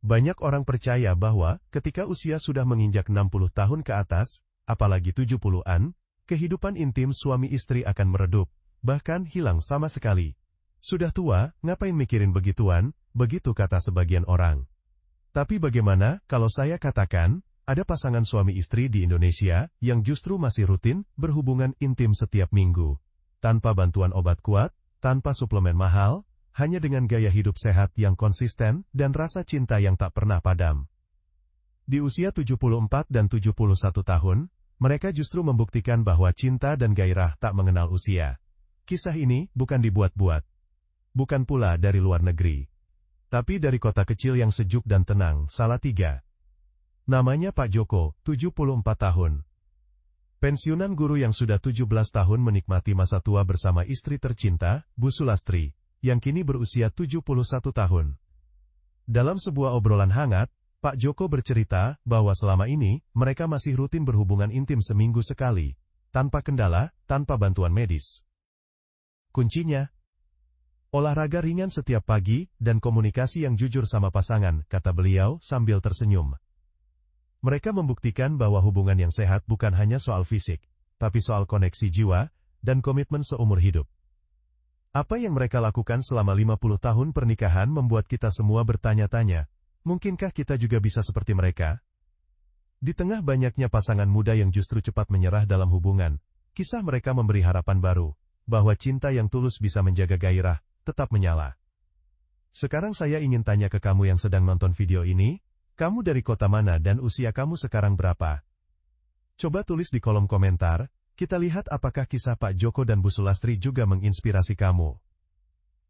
banyak orang percaya bahwa ketika usia sudah menginjak 60 tahun ke atas, apalagi 70-an, kehidupan intim suami istri akan meredup, bahkan hilang sama sekali. Sudah tua, ngapain mikirin begituan, begitu kata sebagian orang. Tapi bagaimana kalau saya katakan, ada pasangan suami istri di Indonesia yang justru masih rutin berhubungan intim setiap minggu. Tanpa bantuan obat kuat, tanpa suplemen mahal, hanya dengan gaya hidup sehat yang konsisten dan rasa cinta yang tak pernah padam. Di usia 74 dan 71 tahun, mereka justru membuktikan bahwa cinta dan gairah tak mengenal usia. Kisah ini bukan dibuat-buat. Bukan pula dari luar negeri. Tapi dari kota kecil yang sejuk dan tenang, Salatiga. Namanya Pak Joko, 74 tahun. Pensiunan guru yang sudah 17 tahun menikmati masa tua bersama istri tercinta, Bu Sulastri, yang kini berusia 71 tahun. Dalam sebuah obrolan hangat, Pak Joko bercerita bahwa selama ini, mereka masih rutin berhubungan intim seminggu sekali, tanpa kendala, tanpa bantuan medis. Kuncinya, olahraga ringan setiap pagi, dan komunikasi yang jujur sama pasangan, kata beliau sambil tersenyum. Mereka membuktikan bahwa hubungan yang sehat bukan hanya soal fisik, tapi soal koneksi jiwa, dan komitmen seumur hidup. Apa yang mereka lakukan selama 50 tahun pernikahan membuat kita semua bertanya-tanya, mungkinkah kita juga bisa seperti mereka? Di tengah banyaknya pasangan muda yang justru cepat menyerah dalam hubungan, kisah mereka memberi harapan baru, bahwa cinta yang tulus bisa menjaga gairah, tetap menyala. Sekarang saya ingin tanya ke kamu yang sedang nonton video ini, kamu dari kota mana dan usia kamu sekarang berapa? Coba tulis di kolom komentar, kita lihat apakah kisah Pak Joko dan Bu Sulastri juga menginspirasi kamu.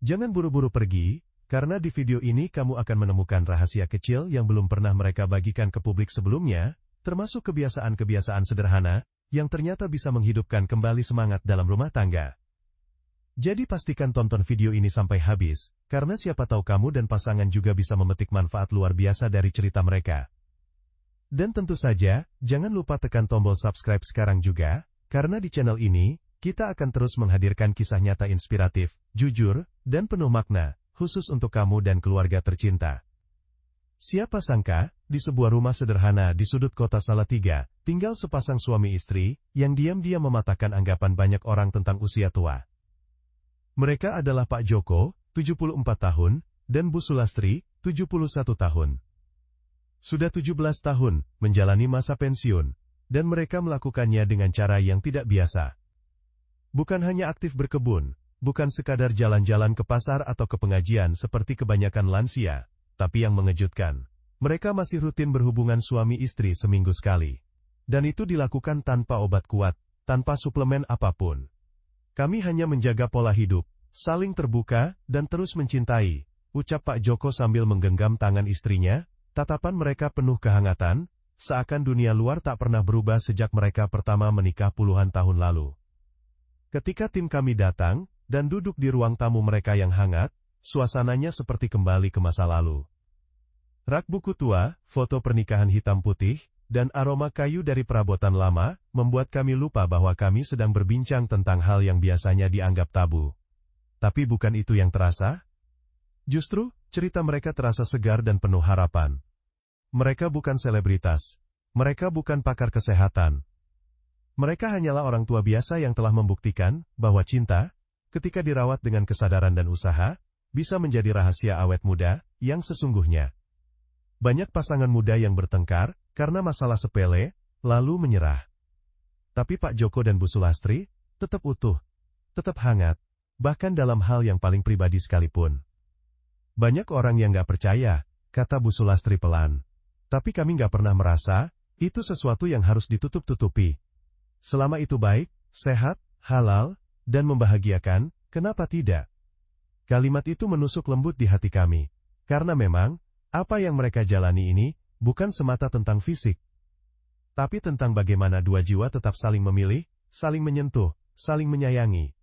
Jangan buru-buru pergi, karena di video ini kamu akan menemukan rahasia kecil yang belum pernah mereka bagikan ke publik sebelumnya, termasuk kebiasaan-kebiasaan sederhana, yang ternyata bisa menghidupkan kembali semangat dalam rumah tangga. Jadi pastikan tonton video ini sampai habis, karena siapa tahu kamu dan pasangan juga bisa memetik manfaat luar biasa dari cerita mereka. Dan tentu saja, jangan lupa tekan tombol subscribe sekarang juga, karena di channel ini, kita akan terus menghadirkan kisah nyata inspiratif, jujur, dan penuh makna, khusus untuk kamu dan keluarga tercinta. Siapa sangka, di sebuah rumah sederhana di sudut kota Salatiga, tinggal sepasang suami istri, yang diam-diam mematahkan anggapan banyak orang tentang usia tua. Mereka adalah Pak Joko, 74 tahun, dan Bu Sulastri, 71 tahun. Sudah 17 tahun, menjalani masa pensiun, dan mereka melakukannya dengan cara yang tidak biasa. Bukan hanya aktif berkebun, bukan sekadar jalan-jalan ke pasar atau ke pengajian seperti kebanyakan lansia, tapi yang mengejutkan, mereka masih rutin berhubungan suami istri seminggu sekali. Dan itu dilakukan tanpa obat kuat, tanpa suplemen apapun. Kami hanya menjaga pola hidup, saling terbuka, dan terus mencintai, ucap Pak Joko sambil menggenggam tangan istrinya, tatapan mereka penuh kehangatan, seakan dunia luar tak pernah berubah sejak mereka pertama menikah puluhan tahun lalu. Ketika tim kami datang, dan duduk di ruang tamu mereka yang hangat, suasananya seperti kembali ke masa lalu. Rak buku tua, foto pernikahan hitam putih, dan aroma kayu dari perabotan lama, membuat kami lupa bahwa kami sedang berbincang tentang hal yang biasanya dianggap tabu. Tapi bukan itu yang terasa? Justru, cerita mereka terasa segar dan penuh harapan. Mereka bukan selebritas. Mereka bukan pakar kesehatan. Mereka hanyalah orang tua biasa yang telah membuktikan bahwa cinta, ketika dirawat dengan kesadaran dan usaha, bisa menjadi rahasia awet muda yang sesungguhnya. Banyak pasangan muda yang bertengkar karena masalah sepele, lalu menyerah. Tapi Pak Joko dan Bu Sulastri tetap utuh, tetap hangat, bahkan dalam hal yang paling pribadi sekalipun. Banyak orang yang gak percaya, kata Bu Sulastri pelan. Tapi kami gak pernah merasa, itu sesuatu yang harus ditutup-tutupi. Selama itu baik, sehat, halal, dan membahagiakan, kenapa tidak? Kalimat itu menusuk lembut di hati kami. Karena memang, apa yang mereka jalani ini, bukan semata tentang fisik. Tapi tentang bagaimana dua jiwa tetap saling memilih, saling menyentuh, saling menyayangi.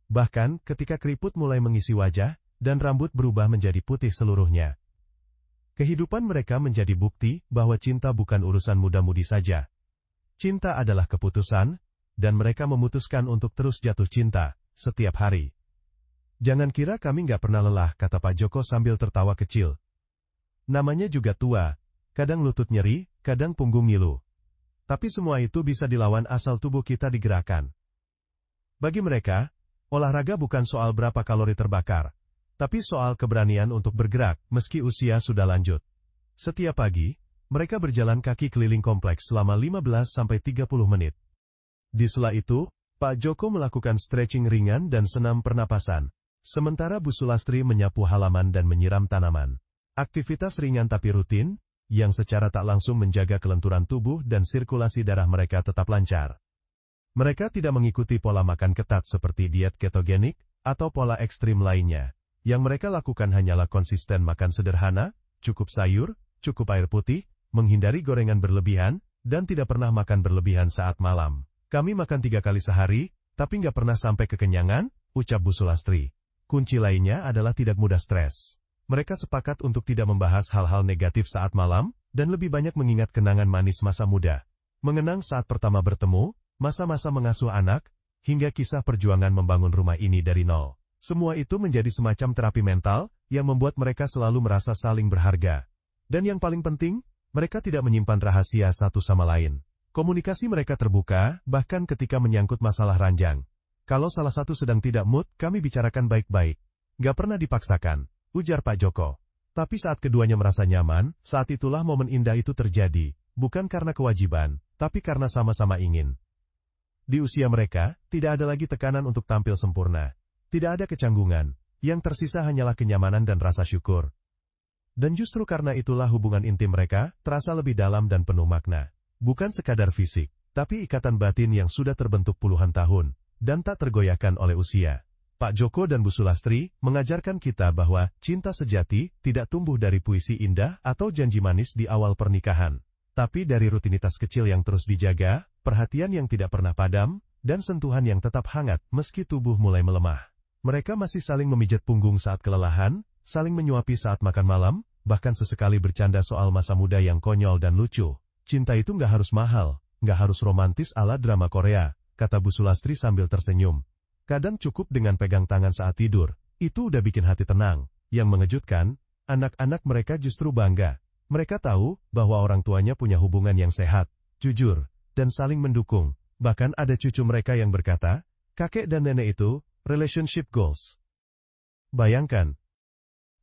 Bahkan, ketika keriput mulai mengisi wajah, dan rambut berubah menjadi putih seluruhnya. Kehidupan mereka menjadi bukti bahwa cinta bukan urusan muda-mudi saja. Cinta adalah keputusan, dan mereka memutuskan untuk terus jatuh cinta, setiap hari. Jangan kira kami nggak pernah lelah, kata Pak Joko sambil tertawa kecil. Namanya juga tua, kadang lutut nyeri, kadang punggung ngilu. Tapi semua itu bisa dilawan asal tubuh kita digerakkan. Bagi mereka, olahraga bukan soal berapa kalori terbakar, tapi soal keberanian untuk bergerak meski usia sudah lanjut. Setiap pagi, mereka berjalan kaki keliling kompleks selama 15-30 menit. Di sela itu, Pak Joko melakukan stretching ringan dan senam pernapasan, sementara Bu Sulastri menyapu halaman dan menyiram tanaman. Aktivitas ringan tapi rutin, yang secara tak langsung menjaga kelenturan tubuh dan sirkulasi darah mereka tetap lancar. Mereka tidak mengikuti pola makan ketat seperti diet ketogenik atau pola ekstrim lainnya. Yang mereka lakukan hanyalah konsisten makan sederhana, cukup sayur, cukup air putih, menghindari gorengan berlebihan, dan tidak pernah makan berlebihan saat malam. Kami makan 3 kali sehari, tapi nggak pernah sampai kekenyangan, ucap Bu Sulastri. Kunci lainnya adalah tidak mudah stres. Mereka sepakat untuk tidak membahas hal-hal negatif saat malam, dan lebih banyak mengingat kenangan manis masa muda. Mengenang saat pertama bertemu, masa-masa mengasuh anak, hingga kisah perjuangan membangun rumah ini dari nol. Semua itu menjadi semacam terapi mental, yang membuat mereka selalu merasa saling berharga. Dan yang paling penting, mereka tidak menyimpan rahasia satu sama lain. Komunikasi mereka terbuka, bahkan ketika menyangkut masalah ranjang. Kalau salah satu sedang tidak mood, kami bicarakan baik-baik. Gak pernah dipaksakan, ujar Pak Joko. Tapi saat keduanya merasa nyaman, saat itulah momen indah itu terjadi, bukan karena kewajiban, tapi karena sama-sama ingin. Di usia mereka, tidak ada lagi tekanan untuk tampil sempurna. Tidak ada kecanggungan, yang tersisa hanyalah kenyamanan dan rasa syukur. Dan justru karena itulah hubungan intim mereka, terasa lebih dalam dan penuh makna. Bukan sekadar fisik, tapi ikatan batin yang sudah terbentuk puluhan tahun, dan tak tergoyahkan oleh usia. Pak Joko dan Bu Sulastri mengajarkan kita bahwa cinta sejati tidak tumbuh dari puisi indah atau janji manis di awal pernikahan, tapi dari rutinitas kecil yang terus dijaga, perhatian yang tidak pernah padam, dan sentuhan yang tetap hangat meski tubuh mulai melemah. Mereka masih saling memijat punggung saat kelelahan, saling menyuapi saat makan malam, bahkan sesekali bercanda soal masa muda yang konyol dan lucu. Cinta itu nggak harus mahal, nggak harus romantis ala drama Korea, kata Bu Sulastri sambil tersenyum. Kadang cukup dengan pegang tangan saat tidur, itu udah bikin hati tenang. Yang mengejutkan, anak-anak mereka justru bangga. Mereka tahu bahwa orang tuanya punya hubungan yang sehat, jujur, dan saling mendukung. Bahkan ada cucu mereka yang berkata, kakek dan nenek itu, relationship goals. Bayangkan,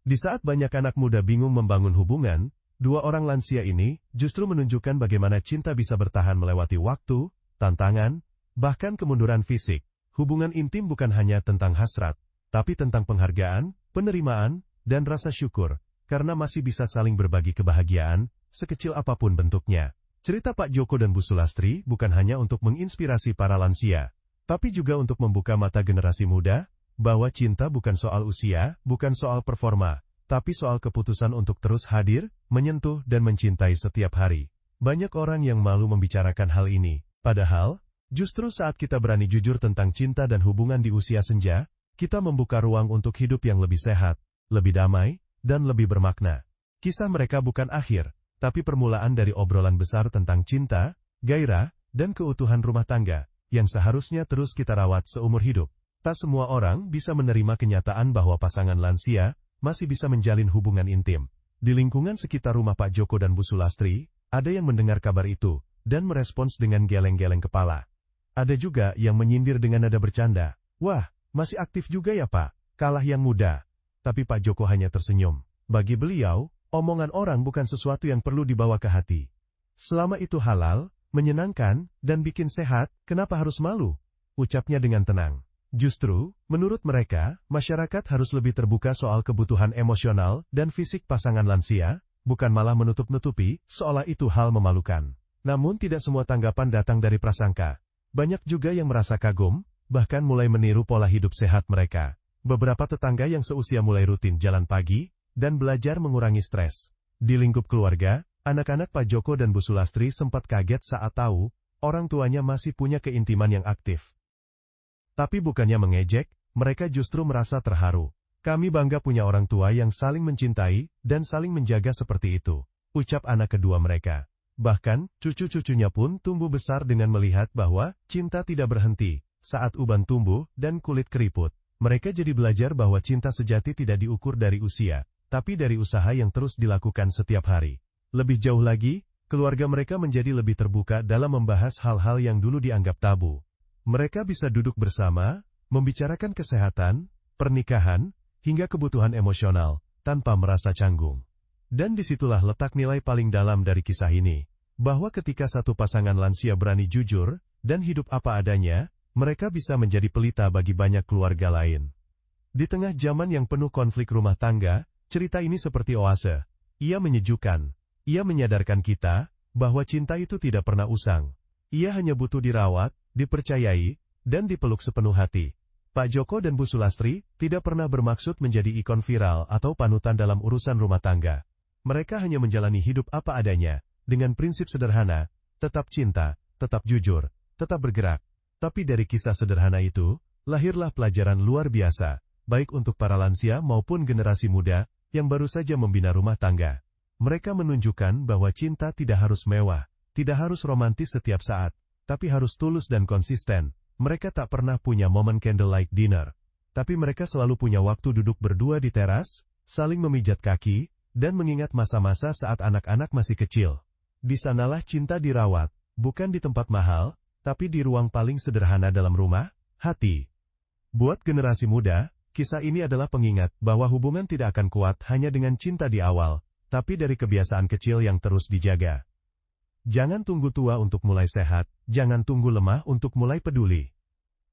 di saat banyak anak muda bingung membangun hubungan, dua orang lansia ini justru menunjukkan bagaimana cinta bisa bertahan melewati waktu, tantangan, bahkan kemunduran fisik. Hubungan intim bukan hanya tentang hasrat, tapi tentang penghargaan, penerimaan, dan rasa syukur, karena masih bisa saling berbagi kebahagiaan, sekecil apapun bentuknya. Cerita Pak Joko dan Bu Sulastri bukan hanya untuk menginspirasi para lansia, tapi juga untuk membuka mata generasi muda, bahwa cinta bukan soal usia, bukan soal performa, tapi soal keputusan untuk terus hadir, menyentuh dan mencintai setiap hari. Banyak orang yang malu membicarakan hal ini, padahal, justru saat kita berani jujur tentang cinta dan hubungan di usia senja, kita membuka ruang untuk hidup yang lebih sehat, lebih damai, dan lebih bermakna. Kisah mereka bukan akhir, tapi permulaan dari obrolan besar tentang cinta, gairah, dan keutuhan rumah tangga, yang seharusnya terus kita rawat seumur hidup. Tak semua orang bisa menerima kenyataan bahwa pasangan lansia masih bisa menjalin hubungan intim. Di lingkungan sekitar rumah Pak Joko dan Bu Sulastri, ada yang mendengar kabar itu, dan merespons dengan geleng-geleng kepala. Ada juga yang menyindir dengan nada bercanda. Wah, masih aktif juga ya Pak, kalah yang muda. Tapi Pak Joko hanya tersenyum. Bagi beliau, omongan orang bukan sesuatu yang perlu dibawa ke hati. Selama itu halal, menyenangkan, dan bikin sehat, kenapa harus malu? Ucapnya dengan tenang. Justru, menurut mereka, masyarakat harus lebih terbuka soal kebutuhan emosional dan fisik pasangan lansia, bukan malah menutup-nutupi, seolah itu hal memalukan. Namun tidak semua tanggapan datang dari prasangka. Banyak juga yang merasa kagum, bahkan mulai meniru pola hidup sehat mereka. Beberapa tetangga yang seusia mulai rutin jalan pagi, dan belajar mengurangi stres. Di lingkup keluarga, anak-anak Pak Joko dan Bu Sulastri sempat kaget saat tahu, orang tuanya masih punya keintiman yang aktif. Tapi bukannya mengejek, mereka justru merasa terharu. Kami bangga punya orang tua yang saling mencintai, dan saling menjaga seperti itu, ucap anak kedua mereka. Bahkan, cucu-cucunya pun tumbuh besar dengan melihat bahwa, cinta tidak berhenti, saat uban tumbuh, dan kulit keriput. Mereka jadi belajar bahwa cinta sejati tidak diukur dari usia, tapi dari usaha yang terus dilakukan setiap hari. Lebih jauh lagi, keluarga mereka menjadi lebih terbuka dalam membahas hal-hal yang dulu dianggap tabu. Mereka bisa duduk bersama, membicarakan kesehatan, pernikahan, hingga kebutuhan emosional, tanpa merasa canggung. Dan disitulah letak nilai paling dalam dari kisah ini, bahwa ketika satu pasangan lansia berani jujur, dan hidup apa adanya, mereka bisa menjadi pelita bagi banyak keluarga lain. Di tengah zaman yang penuh konflik rumah tangga, cerita ini seperti oase. Ia menyejukkan. Ia menyadarkan kita, bahwa cinta itu tidak pernah usang. Ia hanya butuh dirawat, dipercayai, dan dipeluk sepenuh hati. Pak Joko dan Bu Sulastri tidak pernah bermaksud menjadi ikon viral atau panutan dalam urusan rumah tangga. Mereka hanya menjalani hidup apa adanya, dengan prinsip sederhana, tetap cinta, tetap jujur, tetap bergerak. Tapi dari kisah sederhana itu, lahirlah pelajaran luar biasa, baik untuk para lansia maupun generasi muda, yang baru saja membina rumah tangga. Mereka menunjukkan bahwa cinta tidak harus mewah, tidak harus romantis setiap saat, tapi harus tulus dan konsisten. Mereka tak pernah punya momen candlelight dinner, tapi mereka selalu punya waktu duduk berdua di teras, saling memijat kaki, dan mengingat masa-masa saat anak-anak masih kecil. Di sanalah cinta dirawat, bukan di tempat mahal, tapi di ruang paling sederhana dalam rumah, hati. Buat generasi muda, kisah ini adalah pengingat bahwa hubungan tidak akan kuat hanya dengan cinta di awal, tapi dari kebiasaan kecil yang terus dijaga. Jangan tunggu tua untuk mulai sehat, jangan tunggu lemah untuk mulai peduli.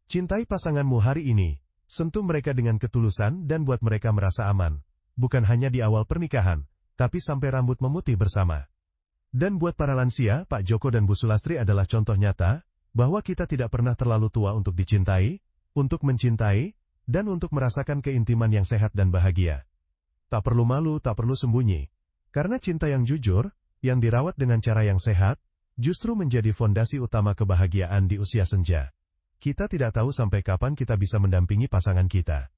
Cintai pasanganmu hari ini, sentuh mereka dengan ketulusan dan buat mereka merasa aman. Bukan hanya di awal pernikahan, tapi sampai rambut memutih bersama. Dan buat para lansia, Pak Joko dan Bu Sulastri adalah contoh nyata, bahwa kita tidak pernah terlalu tua untuk dicintai, untuk mencintai, dan untuk merasakan keintiman yang sehat dan bahagia. Tak perlu malu, tak perlu sembunyi. Karena cinta yang jujur, yang dirawat dengan cara yang sehat, justru menjadi fondasi utama kebahagiaan di usia senja. Kita tidak tahu sampai kapan kita bisa mendampingi pasangan kita.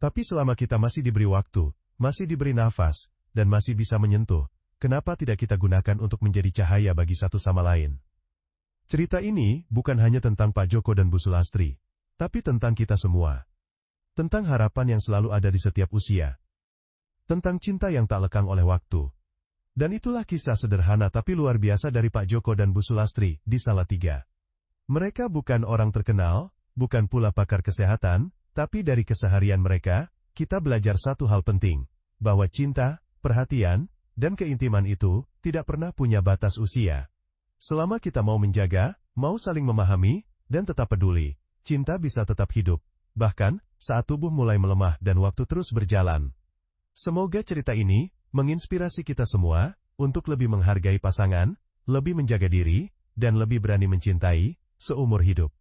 Tapi selama kita masih diberi waktu, masih diberi nafas, dan masih bisa menyentuh, kenapa tidak kita gunakan untuk menjadi cahaya bagi satu sama lain? Cerita ini bukan hanya tentang Pak Joko dan Bu Sulastri, tapi tentang kita semua. Tentang harapan yang selalu ada di setiap usia. Tentang cinta yang tak lekang oleh waktu. Dan itulah kisah sederhana tapi luar biasa dari Pak Joko dan Bu Sulastri di Salatiga. Mereka bukan orang terkenal, bukan pula pakar kesehatan, tapi dari keseharian mereka, kita belajar satu hal penting, bahwa cinta, perhatian, dan keintiman itu tidak pernah punya batas usia. Selama kita mau menjaga, mau saling memahami, dan tetap peduli, cinta bisa tetap hidup, bahkan saat tubuh mulai melemah dan waktu terus berjalan. Semoga cerita ini menginspirasi kita semua untuk lebih menghargai pasangan, lebih menjaga diri, dan lebih berani mencintai seumur hidup.